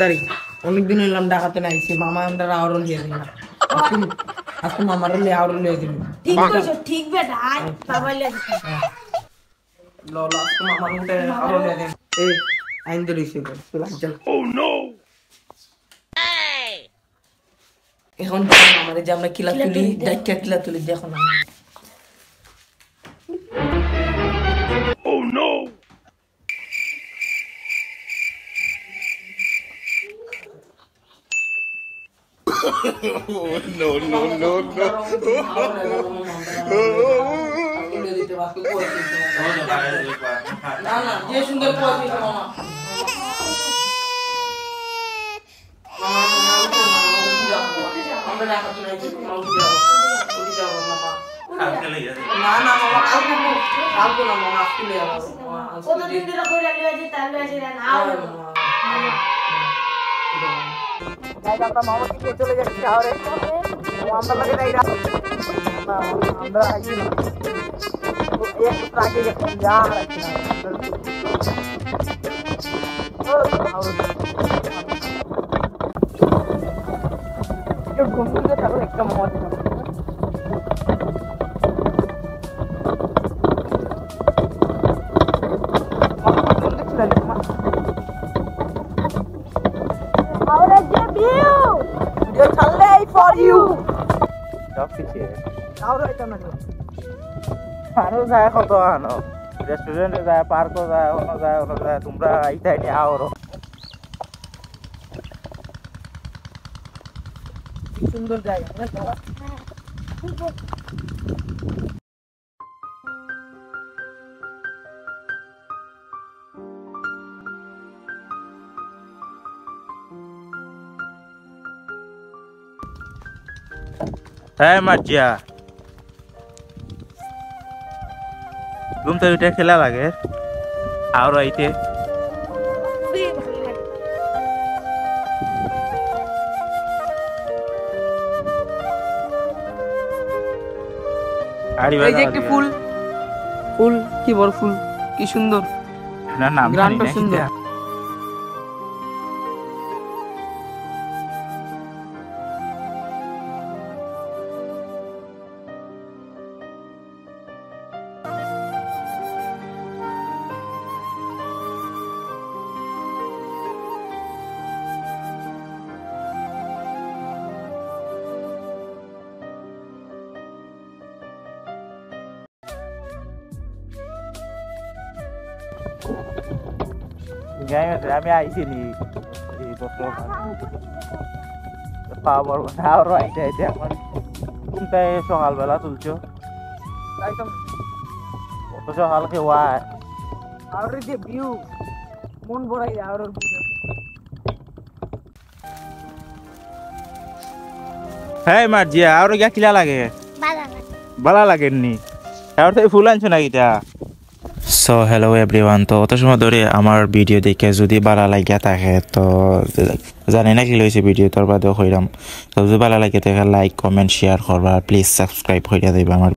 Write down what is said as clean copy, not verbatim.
তারিখ অনেকদিন হইলাম ঢাকাতে নাইছি মামা আমরা আরো লিয়ে দিন আজকে মামার লিয়ে আরো লিয়ে দিন ঠিক কইছো ঠিক বেটা আয় বাবা লিয়ে দিন ললা আজকে মামার উঠে আরো লিয়ে দিন এই আইন ধরে রিসিভ কর চল ও নো এখন আমাদের যে আমরা কিলা তুলি ডাইকা কিলা তুলি দেখো না ও no No, no, no, no. না না যে সুন্দর পোয়াছি মামা আমরা না খাতে নাই উঠি যাও মামা কালকে লইয়া না না মামা কালকে না মামা আজকে লইয়া কতদিন ধরে কইরা লিয়ে যাই তাহলে আসে না আও গাইস আমরা মামা থেকে চলে যাচ্ছি শহরে আমরা লাগে নাই আমরা আইছি না एक आगे के जा रखना जो घूमने का एक कम मौज और जे व्यू वीडियो चल रहा है फॉर यू Stop picture. और आइटम ना মানুষ যায় কত আনো রেস্টুরেন্টে যায় পার্কও যায় অন্য যায় তোমরা আইতাই নি আওরো সুন্দর জায়গা না হ্যাঁ মাজিয়া ঘুম তো উঠে খেলা লাগে আর আইতে এই যে একটা ফুল ফুল কি বড় ফুল কি সুন্দর না নাম গ্রানটা সুন্দর আমি আইছি নি এই বছর পাওয়ার আর আইতে আইতে আমার ঘুমটাই সকালবেলা তুলছো একদম অত সকাল খেওয়া আর যে ভিউ মন ভরাই আর হ্যাঁ মার্জিয়া আর গিয়া কিলা লাগে ভালো লাগেননি আর তো ফুল আনছো না কিটা সো হ্যালো এভরিওয়ান তো অত সময় ধরে আমার ভিডিও দেখে যদি ভালো লাগিয়া থাকে তো জানি না কি লইছে ভিডিও তোর বাদেও কইরাম তো যদি ভালো লাগে থাকে লাইক কমেন্ট শেয়ার করবা প্লিজ সাবস্ক্রাইব কইরা দিবা আমার